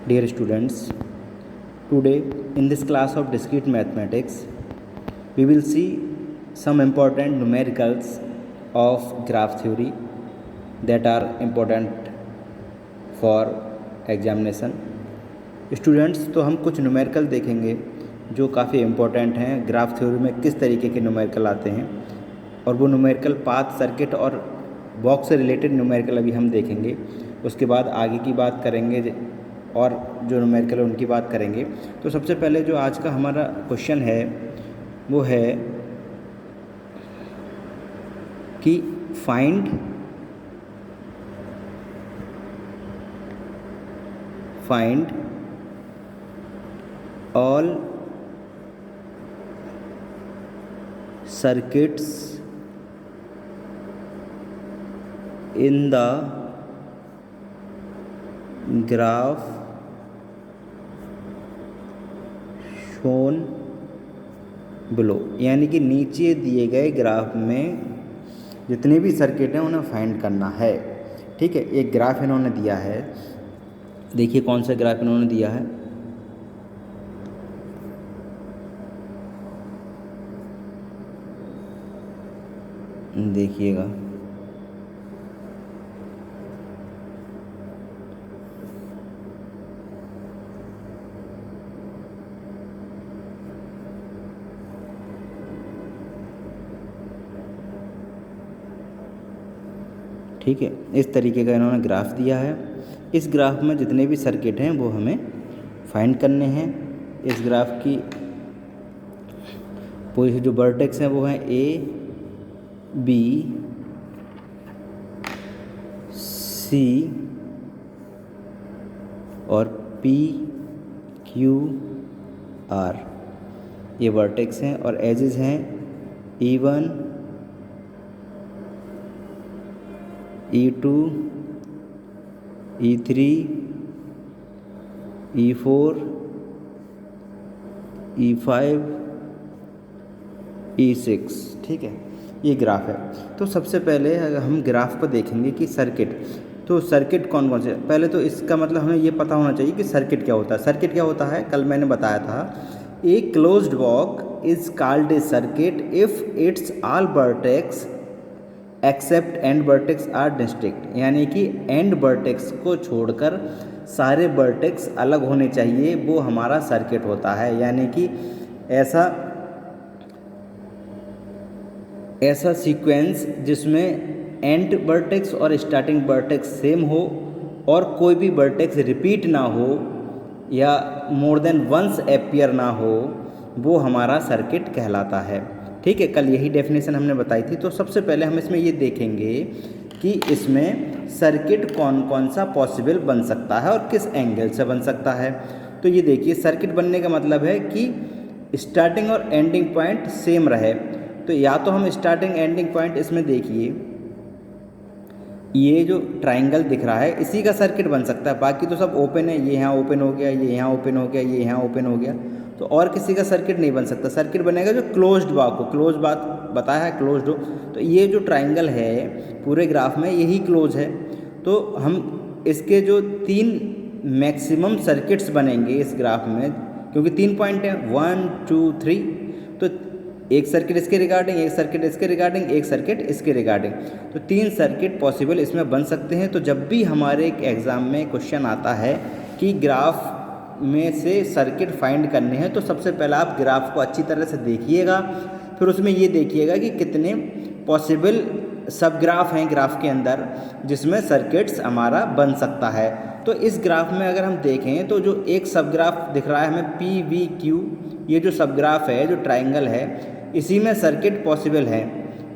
Dear students, today in this class of discrete mathematics, we will see some important numericals of graph theory that are important for examination. Students, तो हम कुछ numerical देखेंगे जो काफ़ी important हैं graph theory में, किस तरीके के न्यूमेरिकल आते हैं, और वो न्यूमेरिकल पाथ, सर्किट और बॉक्स से रिलेटेड न्यूमेरिकल अभी हम देखेंगे। उसके बाद आगे की बात करेंगे और जो न्यूमेरिकल है उनकी बात करेंगे। तो सबसे पहले जो आज का हमारा क्वेश्चन है वो है कि find all circuits in the graph shown below, यानी कि नीचे दिए गए ग्राफ में जितने भी सर्किट हैं उन्हें फाइंड करना है। ठीक है, एक ग्राफ इन्होंने दिया है, देखिए कौन सा ग्राफ इन्होंने दिया है। देखिएगा, ठीक है, इस तरीके का इन्होंने ग्राफ दिया है। इस ग्राफ में जितने भी सर्किट हैं वो हमें फाइंड करने हैं। इस ग्राफ की पोजीशन, जो वर्टेक्स हैं वो हैं ए, बी, सी और पी, क्यू, आर, ये वर्टेक्स हैं, और एजेस हैं E1, E2, E3, E4, E5, E6। ठीक है, ये ग्राफ है। तो सबसे पहले अगर हम ग्राफ पर देखेंगे कि सर्किट, तो सर्किट कौन कौन से, पहले तो इसका मतलब हमें ये पता होना चाहिए कि सर्किट क्या होता है। सर्किट क्या होता है, कल मैंने बताया था, a closed walk is called a circuit if it's all vertex except end vertex are distinct, यानी कि एंड वर्टेक्स को छोड़कर सारे वर्टेक्स अलग होने चाहिए, वो हमारा सर्किट होता है। यानी कि ऐसा सीक्वेंस जिसमें एंड वर्टेक्स और स्टार्टिंग वर्टेक्स सेम हो और कोई भी वर्टेक्स रिपीट ना हो या मोर देन वंस अपीयर ना हो, वो हमारा सर्किट कहलाता है। ठीक है, कल यही डेफिनेशन हमने बताई थी। तो सबसे पहले हम इसमें ये देखेंगे कि इसमें सर्किट कौन कौन सा पॉसिबल बन सकता है और किस एंगल से बन सकता है। तो ये देखिए, सर्किट बनने का मतलब है कि स्टार्टिंग और एंडिंग पॉइंट सेम रहे। तो या तो हम स्टार्टिंग एंडिंग पॉइंट इसमें देखिए, ये जो ट्राइंगल दिख रहा है इसी का सर्किट बन सकता है, बाकी तो सब ओपन है। ये यहाँ ओपन हो गया, ये यहाँ ओपन हो गया, ये यहाँ ओपन हो गया, तो और किसी का सर्किट नहीं बन सकता। सर्किट बनेगा जो क्लोज्ड वॉक हो, क्लोज बात बताया है, क्लोज्ड हो। तो ये जो ट्राइंगल है पूरे ग्राफ में यही क्लोज है। तो हम इसके जो 3 मैक्सिमम सर्किट्स बनेंगे इस ग्राफ में, क्योंकि 3 पॉइंट हैं, 1 2 3, तो एक सर्किट इसके रिगार्डिंग, एक सर्किट इसके रिगार्डिंग, एक सर्किट इसके रिगार्डिंग, तो 3 सर्किट पॉसिबल इसमें बन सकते हैं। तो जब भी हमारे एक एग्ज़ाम में क्वेश्चन आता है कि ग्राफ में से सर्किट फाइंड करने हैं, तो सबसे पहले आप ग्राफ को अच्छी तरह से देखिएगा, फिर उसमें ये देखिएगा कि कितने पॉसिबल सब ग्राफ हैं ग्राफ के अंदर जिसमें सर्किट्स हमारा बन सकता है। तो इस ग्राफ में अगर हम देखें तो जो एक सब ग्राफ दिख रहा है हमें PVQ, ये जो सब ग्राफ है, जो ट्राइंगल है, इसी में सर्किट पॉसिबल है।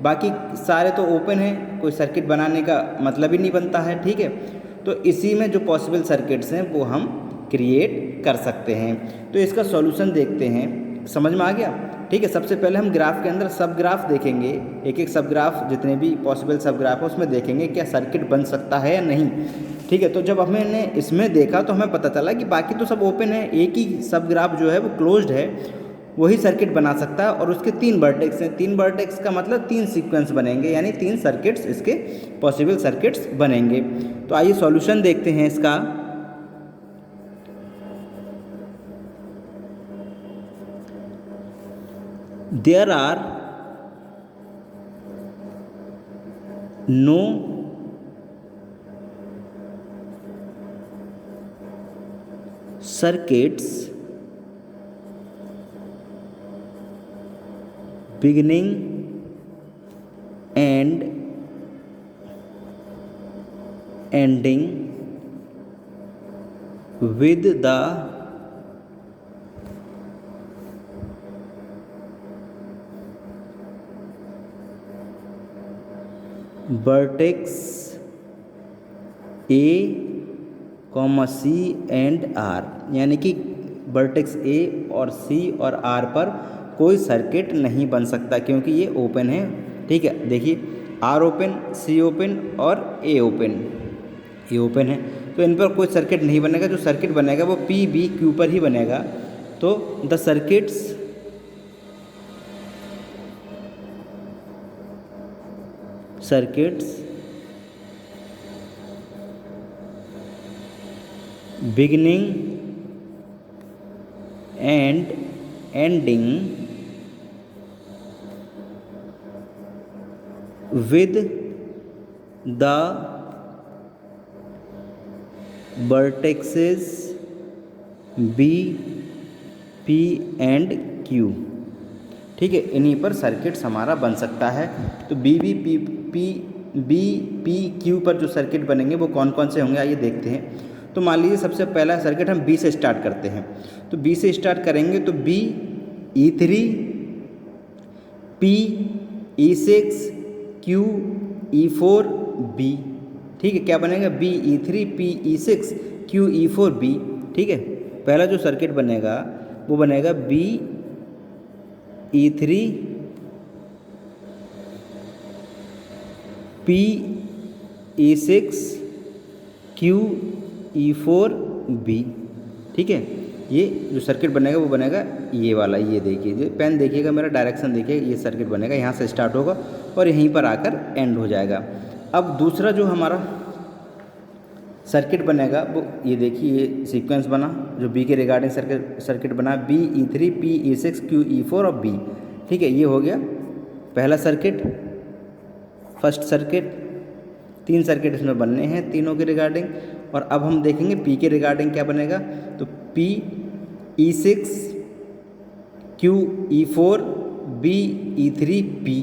बाकी सारे तो ओपन हैं, कोई सर्किट बनाने का मतलब ही नहीं बनता है। ठीक है, तो इसी में जो पॉसिबल सर्किट्स हैं वो हम क्रिएट कर सकते हैं। तो इसका सॉल्यूशन देखते हैं, समझ में आ गया। ठीक है, सबसे पहले हम ग्राफ के अंदर सब ग्राफ देखेंगे, एक एक सब ग्राफ, जितने भी पॉसिबल सब ग्राफ है उसमें देखेंगे क्या सर्किट बन सकता है या नहीं। ठीक है, तो जब हमने इसमें देखा तो हमें पता चला कि बाकी तो सब ओपन है, एक ही सब ग्राफ जो है वो क्लोज्ड है, वही सर्किट बना सकता है और उसके 3 वर्टेक्स हैं। 3 वर्टेक्स का मतलब 3 सीक्वेंस बनेंगे, यानी 3 सर्किट्स इसके पॉसिबल सर्किट्स बनेंगे। तो आइए सॉल्यूशन देखते हैं इसका। There are no circuits beginning and ending with the vertex A, C and R, यानी कि वर्टेक्स A और C और R पर कोई सर्किट नहीं बन सकता क्योंकि ये ओपन है। ठीक है, देखिए R ओपन, C ओपन और A ओपन, ये ओपन है, तो इन पर कोई सर्किट नहीं बनेगा। जो सर्किट बनेगा वो P, B, Q पर ही बनेगा। तो the circuits beginning and ending with the vertices B, P and Q। ठीक है, इन्हीं पर सर्किट्स हमारा बन सकता है। तो B, P, Q पर जो सर्किट बनेंगे वो कौन कौन से होंगे, आइए देखते हैं। तो मान लीजिए सबसे पहला सर्किट हम B से स्टार्ट करते हैं। तो B से स्टार्ट करेंगे तो B E3 P E6 Q E4 B। ठीक है, क्या बनेगा, B E3 P E6 Q E4 B। ठीक है, पहला जो सर्किट बनेगा वो बनेगा B E3 P E6 Q E4 B। ठीक है, ये जो सर्किट बनेगा वो बनेगा ये वाला, ये देखिए, पेन देखिएगा, मेरा डायरेक्शन देखिए, ये सर्किट बनेगा, यहाँ से स्टार्ट होगा और यहीं पर आकर एंड हो जाएगा। अब दूसरा जो हमारा सर्किट बनेगा वो ये देखिए, ये सीक्वेंस बना जो B के रिगार्डिंग सर्किट बना, B E3 P E6 Q E4 और B। ठीक है, ये हो गया पहला सर्किट, फर्स्ट सर्किट। 3 सर्किट इसमें बनने हैं तीनों के रिगार्डिंग। और अब हम देखेंगे P के रिगार्डिंग क्या बनेगा। तो P E6 Q E4 B E3 P।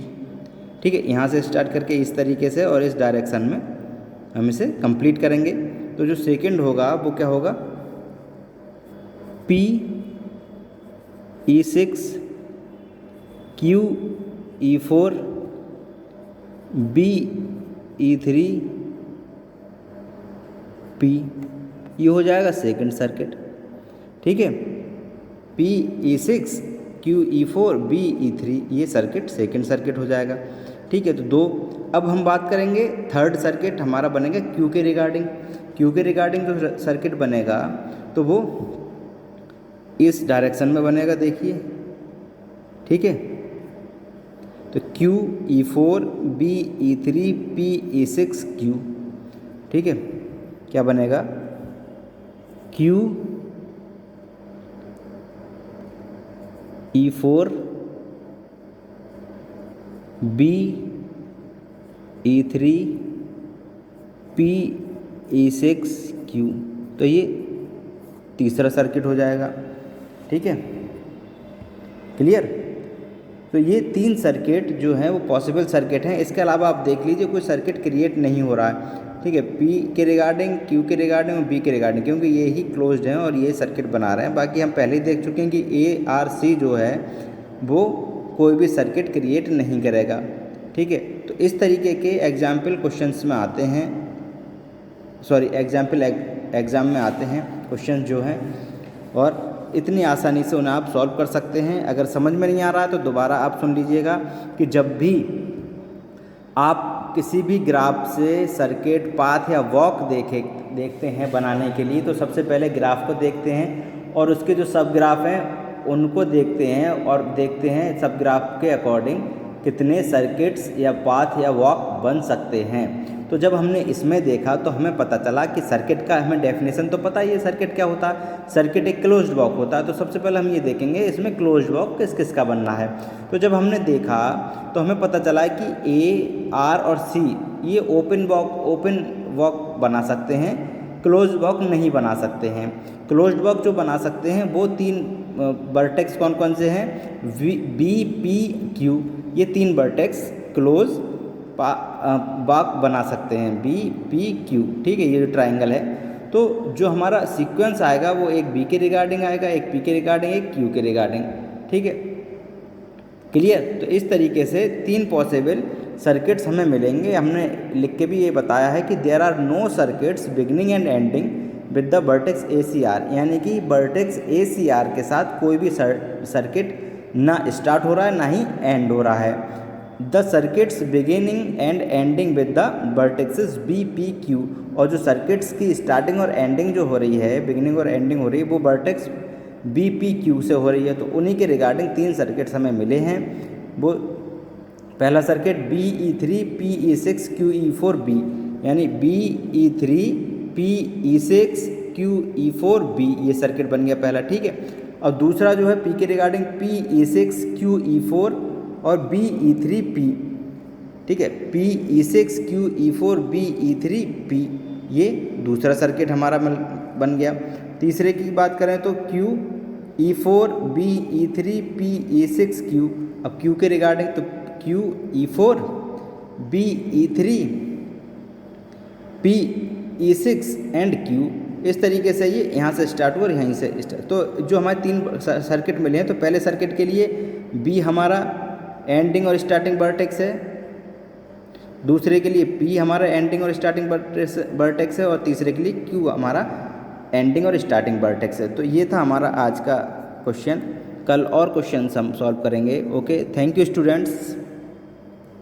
ठीक है, यहाँ से स्टार्ट करके इस तरीके से और इस डायरेक्शन में हम इसे कंप्लीट करेंगे। तो जो सेकंड होगा वो क्या होगा, P E6 Q E4 B E3 P, ये हो जाएगा सेकंड सर्किट। ठीक है, P E6 Q E4 B E3, ये सर्किट सेकंड सर्किट हो जाएगा। ठीक है, तो 2। अब हम बात करेंगे थर्ड सर्किट हमारा बनेगा Q के रिगार्डिंग। Q के रिगार्डिंग जो सर्किट बनेगा तो वो इस डायरेक्शन में बनेगा, देखिए। ठीक है, तो Q E4 B E3 P E6 Q। ठीक है, क्या बनेगा, Q E4 B E3 P E6 Q। तो ये तीसरा सर्किट हो जाएगा। ठीक है, क्लियर। तो ये 3 सर्किट जो हैं वो पॉसिबल सर्किट हैं। इसके अलावा आप देख लीजिए कोई सर्किट क्रिएट नहीं हो रहा है। ठीक है, P के रिगार्डिंग, Q के रिगार्डिंग और B के रिगार्डिंग, क्योंकि ये ही क्लोज्ड हैं और ये सर्किट बना रहे हैं। बाकी हम पहले ही देख चुके हैं कि A R C जो है वो कोई भी सर्किट क्रिएट नहीं करेगा। ठीक है, तो इस तरीके के एग्जाम्पल क्वेश्चंस में आते हैं, एग्ज़ाम में आते हैं क्वेश्चन जो हैं, और इतनी आसानी से उन्हें आप सॉल्व कर सकते हैं। अगर समझ में नहीं आ रहा है तो दोबारा आप सुन लीजिएगा कि जब भी आप किसी भी ग्राफ से सर्किट, पाथ या वॉक देखते हैं बनाने के लिए, तो सबसे पहले ग्राफ को देखते हैं और उसके जो सब ग्राफ हैं उनको देखते हैं और देखते हैं सब ग्राफ के अकॉर्डिंग कितने सर्किट्स या पाथ या वॉक बन सकते हैं। तो जब हमने इसमें देखा तो हमें पता चला कि सर्किट का हमें डेफिनेशन तो पता ही है, सर्किट क्या होता है, सर्किट एक क्लोज्ड ब्लॉक होता है। तो सबसे पहले हम ये देखेंगे इसमें क्लोज्ड ब्लॉक किस किस का बनना है। तो जब हमने देखा तो हमें पता चला कि ए, आर और सी ये ओपन ब्लॉक बना सकते हैं, क्लोज ब्लॉक नहीं बना सकते हैं। क्लोज ब्लॉक जो बना सकते हैं वो 3 वर्टेक्स कौन कौन से हैं, बी, पी, क्यू, ये 3 वर्टेक्स क्लोज ब्लॉक बना सकते हैं, बी, पी, क्यू, ठीक है, ये जो ट्राइंगल है। तो जो हमारा सीक्वेंस आएगा वो एक बी के रिगार्डिंग आएगा, एक पी के रिगार्डिंग, एक क्यू के रिगार्डिंग, ठीक है, क्लियर। तो इस तरीके से 3 पॉसिबल सर्किट्स हमें मिलेंगे। हमने लिख के भी ये बताया है कि there are no circuits beginning and ending with the vertex A C R, यानी कि वर्टेक्स ए सी आर के साथ कोई भी सर्किट ना स्टार्ट हो रहा है ना ही एंड हो रहा है। The circuits beginning and ending with the vertices B, P, Q, और जो सर्किट्स की स्टार्टिंग और एंडिंग जो हो रही है, बिगिनिंग और एंडिंग हो रही है, वो वर्टेक्स बी, पी, क्यू से हो रही है। तो उन्हीं के रिगार्डिंग 3 सर्किट्स हमें मिले हैं। वो पहला सर्किट BE3 PE6 QE4B, यानी BE3 PE6 QE4B, ये सर्किट बन गया पहला, ठीक है। और दूसरा जो है पी के रिगार्डिंग PE6 QE4 और BE3P, ठीक है, PE6 QE4 BE3P, ये दूसरा सर्किट हमारा बन गया। तीसरे की बात करें तो QE4 BE3 PE6Q, अब Q के रिगार्डिंग तो QE4 BE3 PE6 and Q, इस तरीके से ये यहाँ से स्टार्ट हुआ और यहीं से स्टार्ट। तो जो हमारे 3 सर्किट मिले हैं, तो पहले सर्किट के लिए B हमारा एंडिंग और स्टार्टिंग वर्टेक्स है, दूसरे के लिए P हमारा एंडिंग और स्टार्टिंग वर्टेक्स है, और तीसरे के लिए Q हमारा एंडिंग और स्टार्टिंग वर्टेक्स है। तो ये था हमारा आज का क्वेश्चन। कल और क्वेश्चन हम सॉल्व करेंगे। Okay, thank you students.